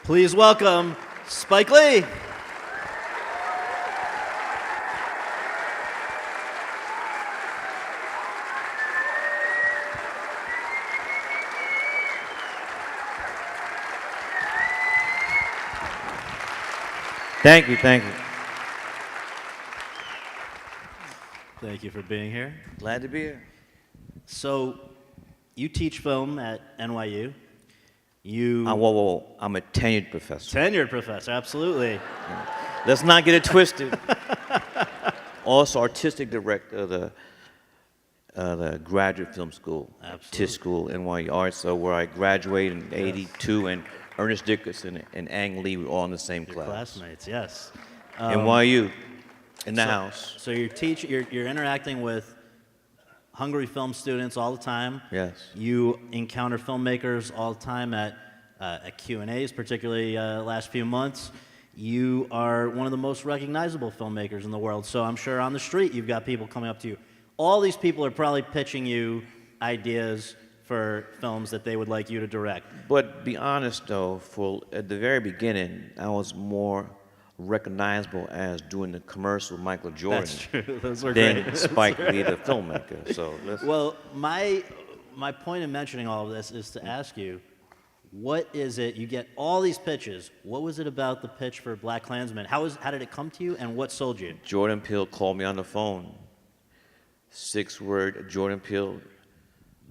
Please welcome Spike Lee. Thank you, thank you. Thank you for being here. Glad to be here. So, you teach film at NYU. Whoa. I'm a tenured professor. Tenured professor, absolutely. Let's not get it twisted. Also, artistic director of the graduate film school, Tisch School, NYU Arts, so where I graduated in '82, and Ernest Dickerson and Ang Lee were all in the same class. Classmates, yes. NYU, in the house. So you're interacting with hungry film students all the time. Yes. You encounter filmmakers all the time at Q&As, particularly last few months. You are one of the most recognizable filmmakers in the world, so I'm sure on the street you've got people coming up to you. All these people are probably pitching you ideas for films that they would like you to direct. But be honest though, at the very beginning, I was more recognizable as doing the commercial with Michael Jordan. That's true. Those were than great. Spike Lee, the filmmaker. So well, my point in mentioning all of this is to ask you, what is it? You get all these pitches. What was it about the pitch for Black Klansman? How did it come to you, and what sold you? Jordan Peele called me on the phone. 6-word Jordan Peele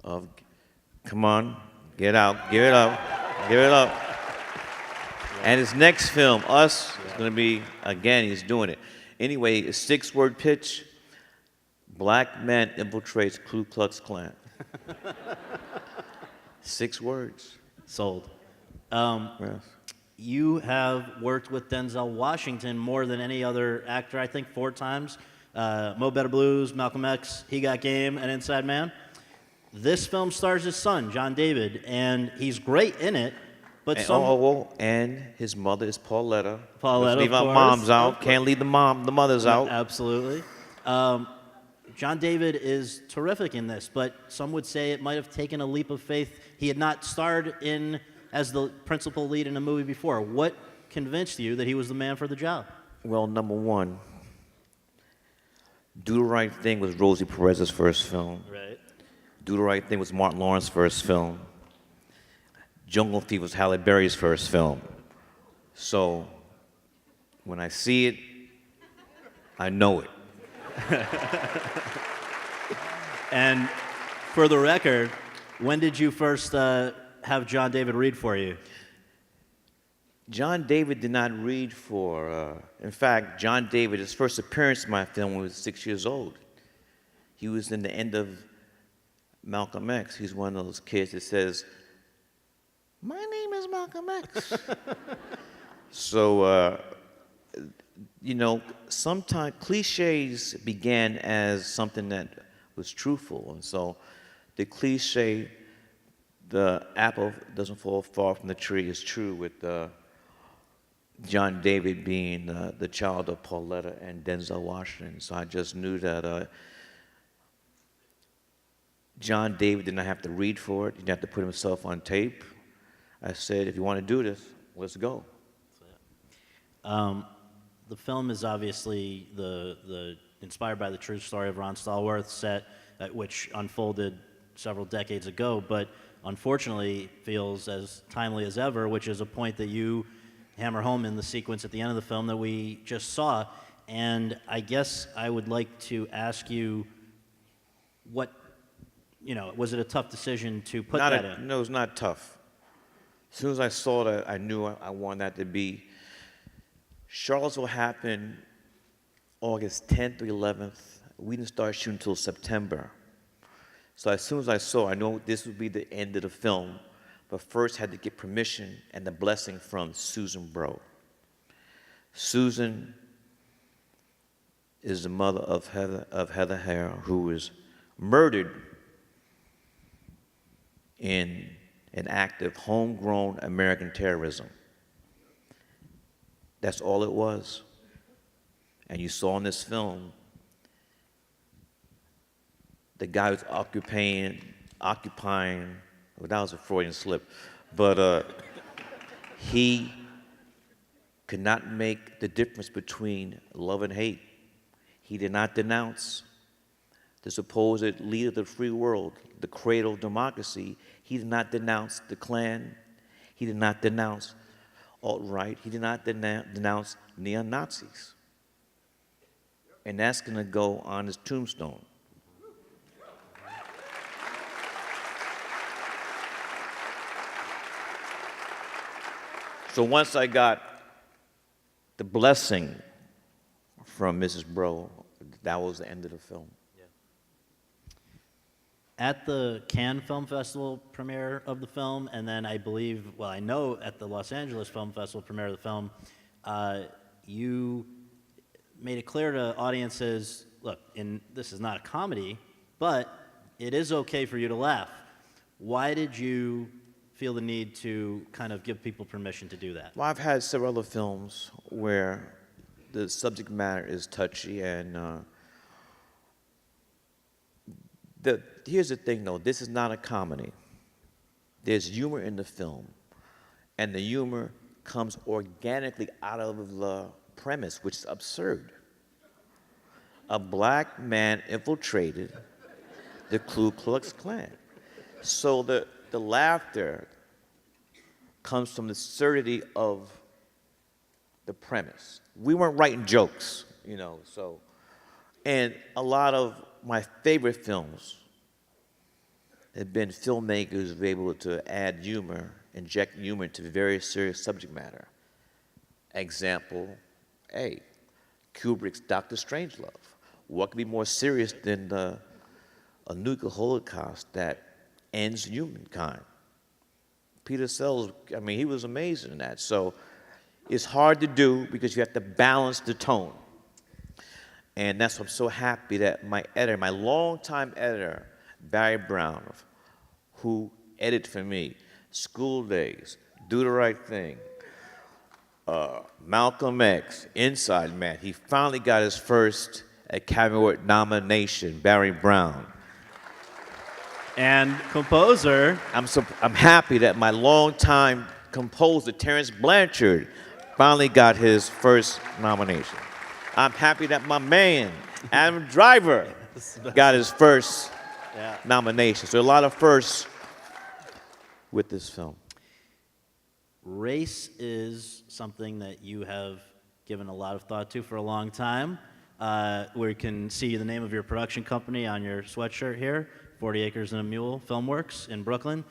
of, come on, get out, give it up, give it up. And his next film, Us, is going to be, again, he's doing it. Anyway, a 6-word pitch, black man infiltrates Ku Klux Klan. 6 words. Sold. Yes. You have worked with Denzel Washington more than any other actor, I think 4 times. Mo Better Blues, Malcolm X, He Got Game, and Inside Man. This film stars his son, John David, and he's great in it. But and his mother is Pauletta. Pauletta, Let's leave our moms out. Can't leave the mothers out. Absolutely. John David is terrific in this, but some would say it might have taken a leap of faith. He had not starred in as the principal lead in a movie before. What convinced you that he was the man for the job? Well, number one, Do the Right Thing was Rosie Perez's first film. Right. Do the Right Thing was Martin Lawrence's first film. Jungle Fever was Halle Berry's first film. So when I see it, I know it. And for the record, when did you first have John David read for you? John David did not read for, in fact, John David, his first appearance in my film when he was 6 years old. He was in the end of Malcolm X. He's one of those kids that says, "My name is Malcolm X." So, you know, sometimes cliches began as something that was truthful. And so the cliche, the apple doesn't fall far from the tree, is true with John David being the child of Pauletta and Denzel Washington. So I just knew that John David did not have to read for it. He didn't have to put himself on tape. I said, if you want to do this, let's go. The film is obviously inspired by the true story of Ron Stallworth, set which unfolded several decades ago, but unfortunately feels as timely as ever, which is a point that you hammer home in the sequence at the end of the film that we just saw. And I guess I would like to ask you, was it a tough decision to put that in? No, it was not tough. As soon as I saw that, I knew I wanted that to be. Charlottesville happened August 10th or 11th. We didn't start shooting until September. So as soon as I saw, I knew this would be the end of the film, but first had to get permission and the blessing from Susan Bro. Susan is the mother of Heather Hare, who was murdered in an act of homegrown American terrorism. That's all it was. And you saw in this film, the guy who's occupying, well, that was a Freudian slip, but he could not make the difference between love and hate. He did not denounce the supposed leader of the free world, the cradle of democracy. He did not denounce the Klan. He did not denounce alt-right. He did not denounce neo-Nazis. And that's going to go on his tombstone. So once I got the blessing from Mrs. Bro, that was the end of the film. At the Cannes Film Festival premiere of the film, and then I believe, well, I know at the Los Angeles Film Festival premiere of the film, you made it clear to audiences, look, this is not a comedy, but it is okay for you to laugh. Why did you feel the need to kind of give people permission to do that? Well, I've had several other films where the subject matter is touchy, and here's the thing, though. This is not a comedy. There's humor in the film, and the humor comes organically out of the premise, which is absurd. A black man infiltrated the Ku Klux Klan. So the laughter comes from the absurdity of the premise. We weren't writing jokes, you know, so. And a lot of my favorite films have been filmmakers who were able to add humor, inject humor into very serious subject matter. Example A, Kubrick's Dr. Strangelove. What could be more serious than a nuclear holocaust that ends humankind? Peter Sellers, I mean, he was amazing in that. So it's hard to do because you have to balance the tone. And that's why I'm so happy that my editor, my longtime editor, Barry Brown, who edited for me School Days, Do the Right Thing, Malcolm X, Inside Man, he finally got his first Academy Award nomination, Barry Brown. And composer. I'm happy that my longtime composer, Terrence Blanchard, finally got his first nomination. I'm happy that my man, Adam Driver, got his first nomination. So a lot of firsts with this film. Race is something that you have given a lot of thought to for a long time. We can see the name of your production company on your sweatshirt here, 40 Acres and a Mule Filmworks in Brooklyn.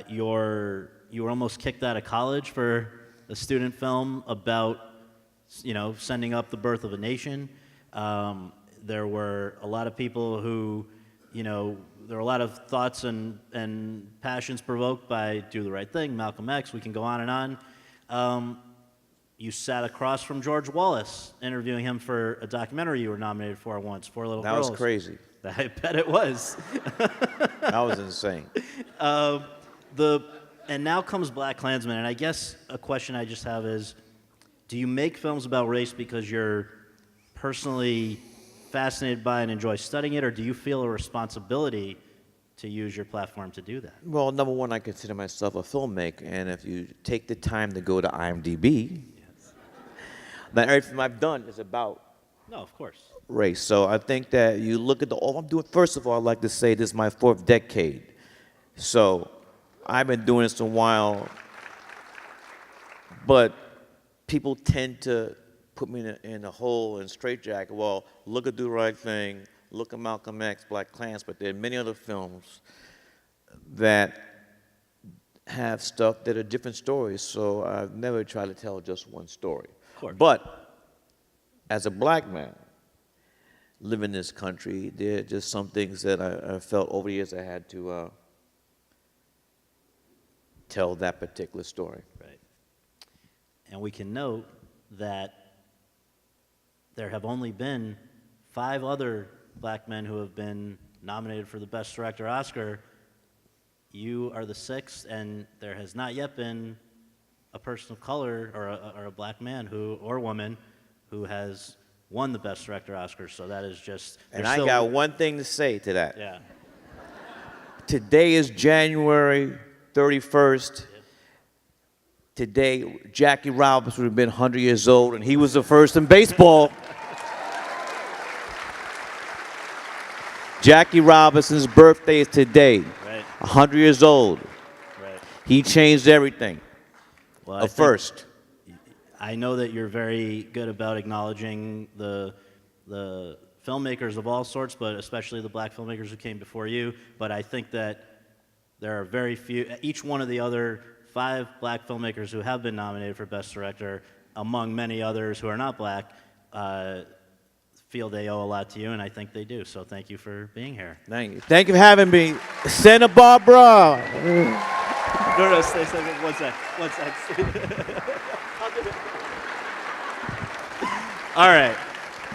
You were almost kicked out of college for a student film about, you know, sending up the birth of a nation. There were a lot of people who, you know, there were a lot of thoughts and passions provoked by Do the Right Thing, Malcolm X, we can go on and on. You sat across from George Wallace, interviewing him for a documentary you were nominated for once, Four Little Girls. That was crazy. I bet it was. That was insane. And now comes Black Klansman, and I guess a question I just have is, do you make films about race because you're personally fascinated by and enjoy studying it, or do you feel a responsibility to use your platform to do that? Well, number one, I consider myself a filmmaker, and if you take the time to go to IMDb, then everything I've done is about No, of course. race. So I think that you look at all I'm doing. First of all, I'd like to say this is my 4th decade. So I've been doing this a while, but people tend to put me in a hole and straitjacket. Well, look at Do the Right Thing, look at Malcolm X, Black Klans, but there are many other films that have stuff that are different stories, so I've never tried to tell just one story. Of course. But as a black man living in this country, there are just some things that I felt over the years I had to tell that particular story. Right. And we can note that there have only been 5 other black men who have been nominated for the Best Director Oscar. You are the 6th, and there has not yet been a person of color or a black man or woman who has won the Best Director Oscar. So that is just. And I got one thing to say to that. Yeah. Today is January 31st. today Jackie Robinson would have been 100 years old, and he was the first in baseball. Jackie Robinson's birthday is today, Right. 100 years old. Right. He changed everything. Well, A first. I know that you're very good about acknowledging the filmmakers of all sorts, but especially the black filmmakers who came before you. But I think that there are very few. Each one of the other 5 black filmmakers who have been nominated for Best Director, among many others who are not black, feel they owe a lot to you, and I think they do. So thank you for being here. Thank you. Thank you for having me. Santa Barbara. No, stay a second. One sec. All right.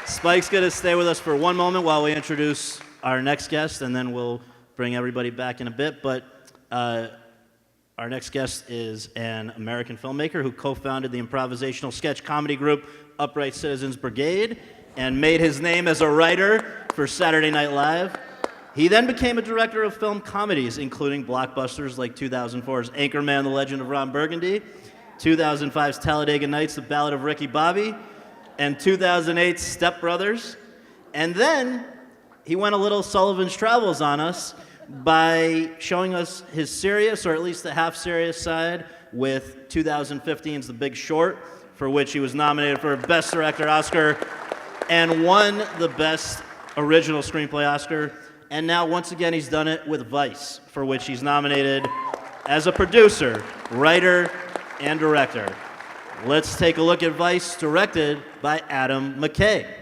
Spike's going to stay with us for one moment while we introduce our next guest, and then we'll bring everybody back in a bit. But our next guest is an American filmmaker who co-founded the improvisational sketch comedy group Upright Citizens Brigade and made his name as a writer for Saturday Night Live. He then became a director of film comedies, including blockbusters like 2004's Anchorman: The Legend of Ron Burgundy, 2005's Talladega Nights: The Ballad of Ricky Bobby, and 2008's Step Brothers. And then he went a little Sullivan's Travels on us by showing us his serious, or at least the half-serious side, with 2015's The Big Short, for which he was nominated for Best Director Oscar and won the Best Original Screenplay Oscar. And now, once again, he's done it with Vice, for which he's nominated as a producer, writer, and director. Let's take a look at Vice, directed by Adam McKay.